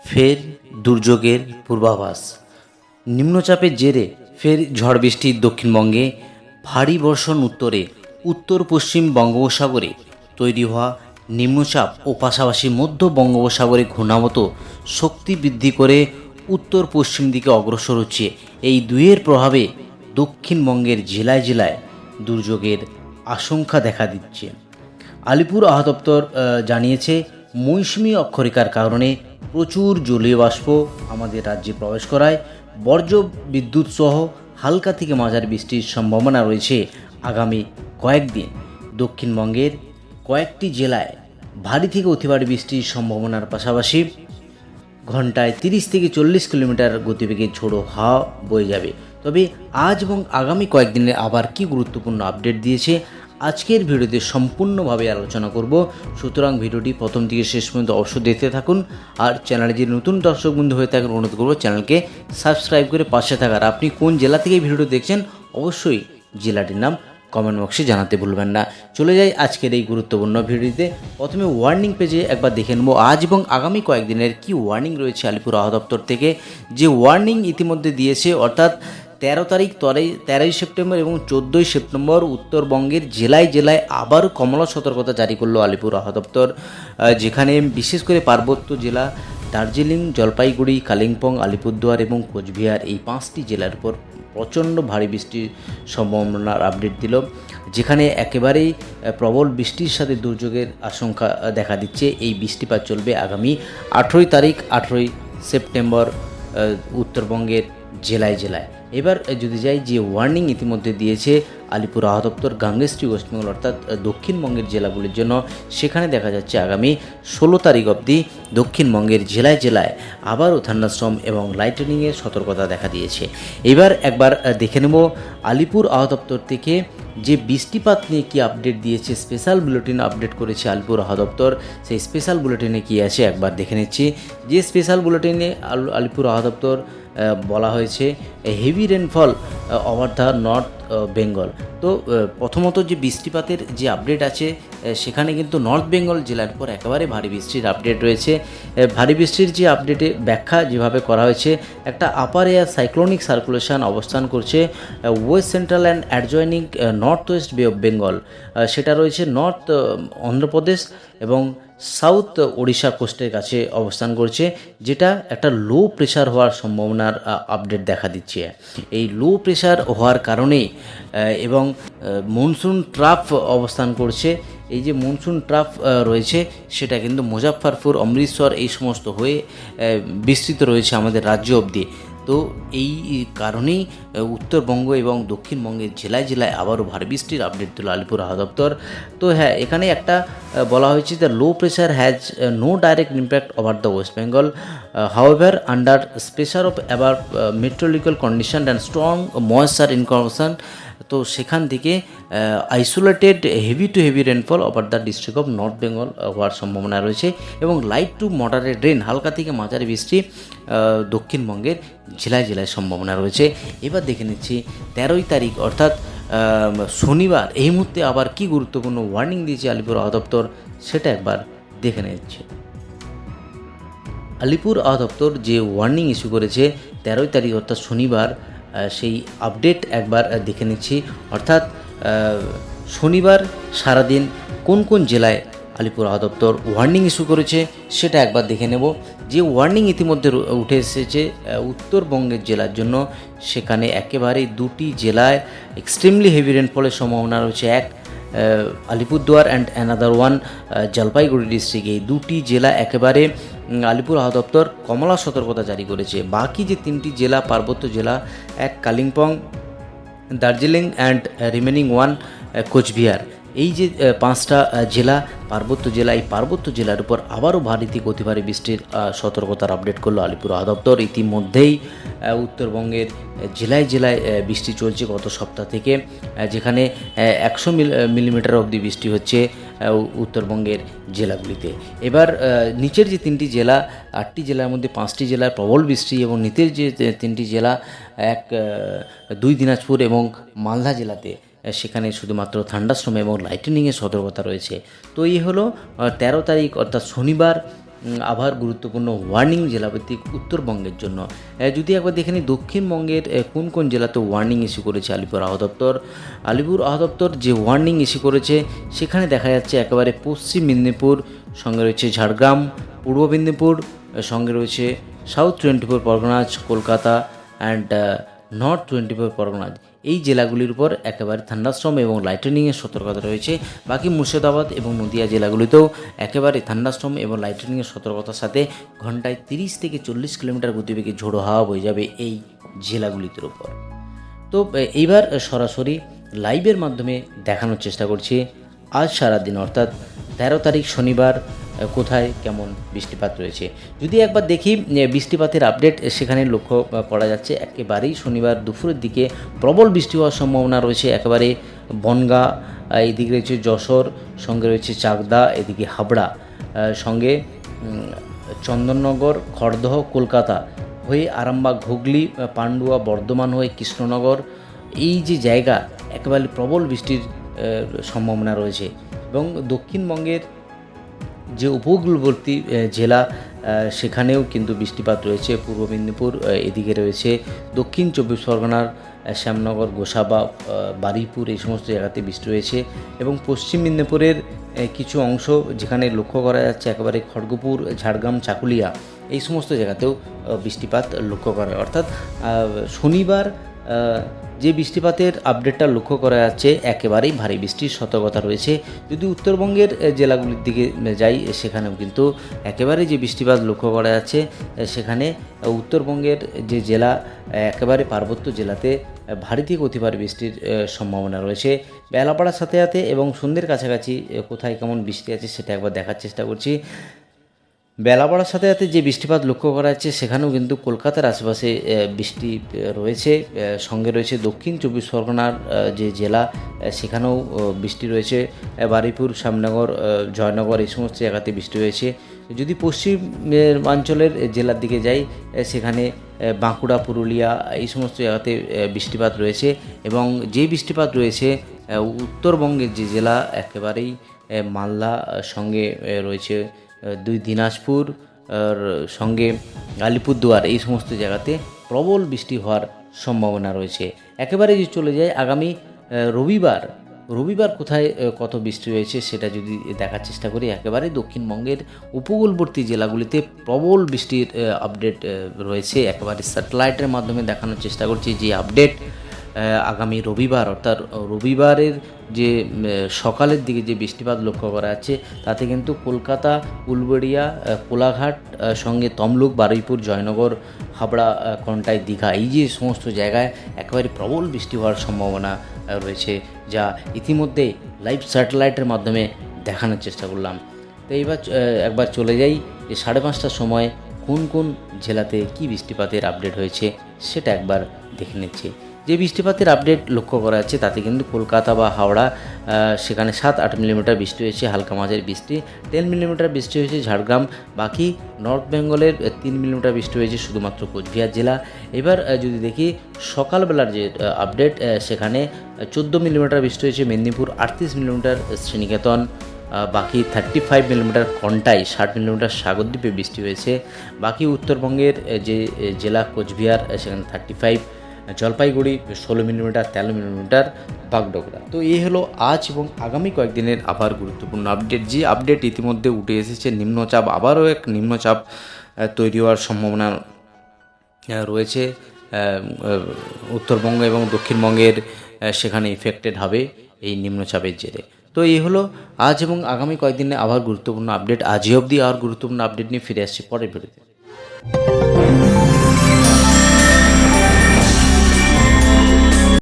ফের দুর্যোগের পূর্বাভাস। নিম্নচাপের জেরে ফের ঝড় বৃষ্টি দক্ষিণবঙ্গে, ভারী বর্ষণ উত্তরে। উত্তর পশ্চিম বঙ্গোপসাগরে তৈরি হওয়া নিম্নচাপ ও পাশাপাশি মধ্য বঙ্গোপসাগরে ঘূর্ণাবর্ত শক্তি বৃদ্ধি করে উত্তর পশ্চিম দিকে অগ্রসর হচ্ছে। এই দুইয়ের প্রভাবে দক্ষিণবঙ্গের জেলায় জেলায় দুর্যোগের আশঙ্কা দেখা দিচ্ছে। আলিপুর আবহাওয়া দপ্তর জানিয়েছে, মৌসুমি অক্ষরেখার কারণে প্রচুর জলীয় বাষ্প আমাদের রাজ্যে প্রবেশ করায় বজ্র বিদ্যুৎ সহ হালকা থেকে মাঝারি বৃষ্টির সম্ভাবনা রয়েছে। আগামী কয়েকদিন দক্ষিণবঙ্গের কয়েকটি জেলায় ভারী থেকে অতি ভারী বৃষ্টির সম্ভাবনার পাশাপাশি ঘন্টায় 30 থেকে 40 কিলোমিটার গতিবেগে ঝোড়ো হাওয়া বয়ে যাবে। তবে আজ এবং আগামী কয়েকদিনে আবার কি গুরুত্বপূর্ণ আপডেট দিয়েছে আজকের ভিডিওতে সম্পূর্ণভাবে আলোচনা করব। সুতরাং ভিডিওটি প্রথম থেকে শেষ পর্যন্ত অবশ্যই দেখতে থাকুন। আর চ্যানেলে যদি নতুন দর্শক বন্ধু হয়ে থাকেন, অনুরোধ করব চ্যানেলকে সাবস্ক্রাইব করে পাশে থাকার। আপনি কোন জেলা থেকে ভিডিওটি দেখছেন অবশ্যই জেলাটির নাম কমেন্ট বক্সে জানাতে ভুলবেন না। চলে যাই আজকের এই গুরুত্বপূর্ণ ভিডিওতে। প্রথমে ওয়ার্নিং পেজে একবার দেখে নেব আজ এবং আগামী কয়েকদিনের কি ওয়ার্নিং রয়েছে আলিপুর আবহাওয়া দপ্তর থেকে। যে ওয়ার্নিং ইতিমধ্যে দিয়েছে, অর্থাৎ 13 তারিখ 13ই সেপ্টেম্বর এবং 14ই সেপ্টেম্বর উত্তরবঙ্গের জেলায় জেলায় আবার কমলা সতর্কতা জারি করলো আলিপুর আবহাওয়া দপ্তর, যেখানে বিশেষ করে পার্বত্য জেলা দার্জিলিং, জলপাইগুড়ি, কালিম্পং, আলিপুরদুয়ার এবং কোচবিহার এই 5টি জেলার উপর প্রচণ্ড ভারী বৃষ্টির সম্ভাবনার আপডেট দিল, যেখানে একেবারেই প্রবল বৃষ্টির সাথে দুর্যোগের আশঙ্কা দেখা দিচ্ছে। এই বৃষ্টিপাত চলবে আগামী 18 তারিখ 18ই সেপ্টেম্বর উত্তরবঙ্গের জেলায় জেলায়। এবার যদি যাই, যে ওয়ার্নিং ইতিমধ্যে দিয়েছে আলিপুর আবহাওয়া দপ্তর গাঙ্গেস্ট্রি ওয়েস্ট বেঙ্গল অর্থাৎ দক্ষিণবঙ্গের জেলাগুলির জন্য, সেখানে দেখা যাচ্ছে আগামী 16 তারিখ অবধি দক্ষিণবঙ্গের জেলায় জেলায় আবারও থান্ডারস্টর্ম এবং লাইটনিংয়ের সতর্কতা দেখা দিয়েছে। এবার একবার দেখে নেব আলিপুর আবহাওয়া দপ্তর থেকে যে বৃষ্টিপাত নিয়ে কী আপডেট দিয়েছে। স্পেশাল বুলেটিন আপডেট করেছে আলিপুর আবহাওয়া দপ্তর। সেই স্পেশাল বুলেটিনে কী আছে একবার দেখে নিচ্ছি। যে স্পেশাল বুলেটিনে আলিপুর আবহাওয়া দপ্তর বলা হয়েছে heavy rainfall over the north Bengal. তো প্রথমত যে বৃষ্টিপাতের যে আপডেট আছে সেখানে কিন্তু নর্থ বেঙ্গল জেলার উপর একেবারে ভারী বৃষ্টির আপডেট রয়েছে। ভারী বৃষ্টির যে আপডেটে ব্যাখ্যা যেভাবে করা হয়েছে, একটা আপার এয়ার সাইক্লোনিক সার্কুলেশন অবস্থান করছে West central and adjoining north West বে অফ বেঙ্গল, সেটা রয়েছে নর্থ অন্ধ্রপ্রদেশ এবং সাউথ ওড়িশা কোস্টের কাছে অবস্থান করছে, যেটা একটা লো প্রেশার হওয়ার সম্ভাবনার আপডেট দেখা দিচ্ছে। এই লো প্রেশার হওয়ার কারণে এবং মনসুন ট্রাফ অবস্থান করছে। এই যে মনসুন ট্রাফ রয়েছে সেটা কিন্তু মুজাফফরপুর, অমৃতসর এই সমস্ত হয়ে বিস্তৃত রয়েছে আমাদের রাজ্য অবধি। তো এই কারণেই উত্তরবঙ্গ এবং দক্ষিণবঙ্গের জেলায় জেলায় আবারও ভারী বৃষ্টির আপডেট দিল আলিপুর আবহাওয়া দপ্তর। তো হ্যাঁ, এখানে একটা বলা হয়েছে the low pressure has no direct impact over the West Bengal, however under pressure of above metrological condition and strong moisture information. তো সেখান থেকে isolated heavy to heavy rainfall over the district of North Bengal হওয়ার সম্ভাবনা রয়েছে এবং light to moderate rain, হালকা থেকে মাঝারি বৃষ্টি দক্ষিণবঙ্গের জেলায় জেলায় সম্ভাবনা রয়েছে। এবার দেখে নিচ্ছি 13ই তারিখ অর্থাৎ শনিবার এই মুহূর্তে আবার কি গুরুত্বপূর্ণ ওয়ার্নিং দিয়েছে আলিপুর আবহাওয়া দপ্তর, সেটা একবার দেখে নিচ্ছে। আলিপুর আবহাওয়া দপ্তর যে ওয়ার্নিং ইস্যু করেছে 13ই তারিখ অর্থাৎ শনিবার, সেই আপডেট একবার দেখে নিচ্ছি। অর্থাৎ শনিবার সারাদিন কোন কোন জেলায় আলিপুর আবহাওয়া দপ্তর ওয়ার্নিং ইস্যু করেছে সেটা একবার দেখে নেব। যে ওয়ার্নিং ইতিমধ্যে উঠে এসেছে উত্তরবঙ্গের জেলার জন্য, সেখানে একেবারে 2টি জেলায় এক্সট্রিমলি হেভি রেনফলের সম্ভাবনা রয়েছে। এক Alipurduar and another one Jalpaiguri district. এই 2টি জেলা একেবারে আলিপুর আবহাওয়া দপ্তর কমলা সতর্কতা জারি করেছে। বাকি যে 3টি জেলা পার্বত্য জেলা, এক Kalimpong, Darjeeling and remaining one Coochbehar, এই যে 5টা জেলা পার্বত্য জেলা, এই পার্বত্য জেলার উপর আবারও ভারী থেকে অতি ভারী বৃষ্টির সতর্কতার আপডেট করলো আলিপুর আবহাওয়া দপ্তর। ইতিমধ্যেই উত্তরবঙ্গের জেলায় জেলায় বৃষ্টি চলছে গত সপ্তাহ থেকে, যেখানে 100 মিলিমিটার অবধি বৃষ্টি হচ্ছে উত্তরবঙ্গের জেলাগুলিতে। এবার নিচের যে 3টি জেলা, 8টি জেলার মধ্যে 5টি জেলার প্রবল বৃষ্টি এবং নিচের যে 3টি জেলা, 2 দিনাজপুর এবং মালদা জেলাতে, সেখানে শুধুমাত্র থান্ডারস্টর্ম এবং লাইটনিংয়ের সতর্কতা রয়েছে। তো এই হলো 13 তারিখ অর্থাৎ শনিবার আবার গুরুত্বপূর্ণ ওয়ার্নিং জেলাভিত্তিক উত্তরবঙ্গের জন্য। যদি একবার দেখে নিই দক্ষিণবঙ্গের কোন কোন জেলাতে ওয়ার্নিং ইস্যু করেছে আলিপুর আবহাওয়া দপ্তর। আলিপুর আবহাওয়া দপ্তর যে ওয়ার্নিং ইস্যু করেছে সেখানে দেখা যাচ্ছে একেবারে পশ্চিম মেদিনীপুর, সঙ্গে রয়েছে ঝাড়গ্রাম, পূর্ব মেদিনীপুর, সঙ্গে রয়েছে সাউথ 24 পরগনাজ, কলকাতা অ্যান্ড নর্থ 24 পরগনাজ, এই জেলাগুলির উপর একেবারে থান্ডারস্টর্ম এবং লাইটেনিংয়ের সতর্কতা রয়েছে। বাকি মুর্শিদাবাদ এবং নদিয়া জেলাগুলিতেও একেবারে থান্ডারস্টর্ম এবং লাইটেনিংয়ের সতর্কতার সাথে ঘন্টায় 30 থেকে 40 কিলোমিটার গতিবেগে ঝোড়ো হাওয়া বয়ে যাবে এই জেলাগুলির উপর। তো এইবার সরাসরি লাইভের মাধ্যমে দেখানোর চেষ্টা করছি আজ সারাদিন অর্থাৎ 13 তারিখ শনিবার কোথায় কেমন বৃষ্টিপাত রয়েছে। যদি একবার দেখি বৃষ্টিপাতের আপডেট সেখানে লক্ষ্য করা যাচ্ছে একেবারেই শনিবার দুপুরের দিকে প্রবল বৃষ্টি হওয়ার সম্ভাবনা রয়েছে। একেবারে বনগাঁ, এদিকে রয়েছে যশোর, সঙ্গে রয়েছে চাকদা, এদিকে হাবড়া, সঙ্গে চন্দননগর, খড়দহ, কলকাতা হয়ে আরামবাগ, হুগলি, পান্ডুয়া, বর্ধমান হয়ে কৃষ্ণনগর, এই যে জায়গা একেবারে প্রবল বৃষ্টির সম্ভাবনা রয়েছে। এবং দক্ষিণবঙ্গের যে উপকূলবর্তী জেলা সেখানেও কিন্তু বৃষ্টিপাত রয়েছে। পূর্ব মেদিনীপুর, এদিকে রয়েছে দক্ষিণ 24 পরগনার শ্যামনগর, গোসাবা, বারুইপুর, এই সমস্ত জায়গাতে বৃষ্টি রয়েছে। এবং পশ্চিম মেদিনীপুরের কিছু অংশ যেখানে লক্ষ্য করা যাচ্ছে একেবারে খড়গপুর, ঝাড়গ্রাম, চাকুলিয়া, এই সমস্ত জায়গাতেও বৃষ্টিপাত লক্ষ্য করা হয়। অর্থাৎ শনিবার যে বৃষ্টিপাতের আপডেটটা লক্ষ্য করা যাচ্ছে একেবারেই ভারী বৃষ্টির সতর্কতা রয়েছে। যদি উত্তরবঙ্গের জেলাগুলির দিকে যাই সেখানেও কিন্তু একেবারে যে বৃষ্টিপাত লক্ষ্য করা যাচ্ছে সেখানে উত্তরবঙ্গের যে জেলা একেবারে পার্বত্য জেলাতে ভারী থেকে অতি ভারী বৃষ্টির সম্ভাবনা রয়েছে। বেলা পড়ার সাথে সাথে এবং সন্ধ্যের কাছাকাছি কোথায় কেমন বৃষ্টি আছে সেটা একবার দেখার চেষ্টা করছি। বেলা বাড়ার সাথে সাথে যে বৃষ্টিপাত লক্ষ্য করা যাচ্ছে সেখানেও কিন্তু কলকাতার আশেপাশে বৃষ্টি রয়েছে। সঙ্গে রয়েছে দক্ষিণ 24 পরগনার যে জেলা সেখানেও বৃষ্টি রয়েছে। বারুইপুর, শ্যামনগর, জয়নগর, এই সমস্ত জায়গাতে বৃষ্টি রয়েছে। যদি পশ্চিমাঞ্চলের জেলার দিকে যাই সেখানে বাঁকুড়া, পুরুলিয়া, এই সমস্ত জায়গাতে বৃষ্টিপাত রয়েছে। এবং যে বৃষ্টিপাত রয়েছে উত্তরবঙ্গের যে জেলা একেবারেই মালদা, সঙ্গে রয়েছে দিনাজপুর, আর সঙ্গে আলিপুরদুয়ার, এই সমস্ত জায়গাতে প্রবল বৃষ্টি হওয়ার সম্ভাবনা রয়েছে। একেবারে যদি চলে যায় আগামী রবিবার কোথায় কত বৃষ্টি রয়েছে সেটা যদি দেখার চেষ্টা করি, একেবারে দক্ষিণবঙ্গের উপকূলবর্তী জেলাগুলিতে প্রবল বৃষ্টির আপডেট রয়েছে। একেবারে স্যাটেলাইটের মাধ্যমে দেখানোর চেষ্টা করছি যে আপডেট আগামী রবিবার অর্থাৎ রবিবারের যে সকালের দিকে যে বৃষ্টিপাত লক্ষ্য করা যাচ্ছে তাতে কিন্তু কলকাতা, উলবেড়িয়া, কোলাঘাট, সঙ্গে তমলুক, বারুইপুর, জয়নগর, হাবড়া, কন্টাই, দীঘা, এই যে সমস্ত জায়গায় একেবারে প্রবল বৃষ্টি হওয়ার সম্ভাবনা রয়েছে, যা ইতিমধ্যে লাইভ স্যাটেলাইটের মাধ্যমে দেখানোর চেষ্টা করলাম। তো এইবার একবার চলে যাই যে 5:30টার সময় কোন কোন জেলাতে কী বৃষ্টিপাতের আপডেট হয়েছে সেটা একবার দেখে নিচ্ছি। যে বৃষ্টিপাতের আপডেট লক্ষ্য করা যাচ্ছে তাতে কিন্তু কলকাতা বা হাওড়া সেখানে 7-8 মিলিমিটার বৃষ্টি হয়েছে, হালকা মাঝারি বৃষ্টি। 10 মিলিমিটার বৃষ্টি হয়েছে ঝাড়গ্রাম। বাকি নর্থ বেঙ্গলের 3 মিলিমিটার বৃষ্টি হয়েছে শুধুমাত্র কোচবিহার জেলা। এবার যদি দেখি সকালবেলার যে আপডেট সেখানে 14 মিলিমিটার বৃষ্টি হয়েছে মেদিনীপুর, 38 মিলিমিটার শ্রীনিকেতন, বাকি 35 মিলিমিটার কন্টাই, 60 মিলিমিটার সাগরদ্বীপে বৃষ্টি হয়েছে। বাকি উত্তরবঙ্গের যে জেলা কোচবিহার সেখানে 35, জলপাইগুড়ি 16 মিলিমিটার, 13 মিলিমিটার বাগডোগরা। তো এই হলো আজ এবং আগামী কয়েকদিনের আবার গুরুত্বপূর্ণ আপডেট। যে আপডেট ইতিমধ্যে উঠে এসেছে নিম্নচাপ, আবারও এক নিম্নচাপ তৈরি হওয়ার সম্ভাবনা রয়েছে উত্তরবঙ্গ এবং দক্ষিণবঙ্গের সেখানে ইফেক্টেড হবে এই নিম্নচাপের জেরে। তো এই হলো আজ এবং আগামী কয়েকদিনে আবার গুরুত্বপূর্ণ আপডেট। আজই অবধি আর গুরুত্বপূর্ণ আপডেট নিয়ে ফিরে আসছি পরের ভিডিওতে।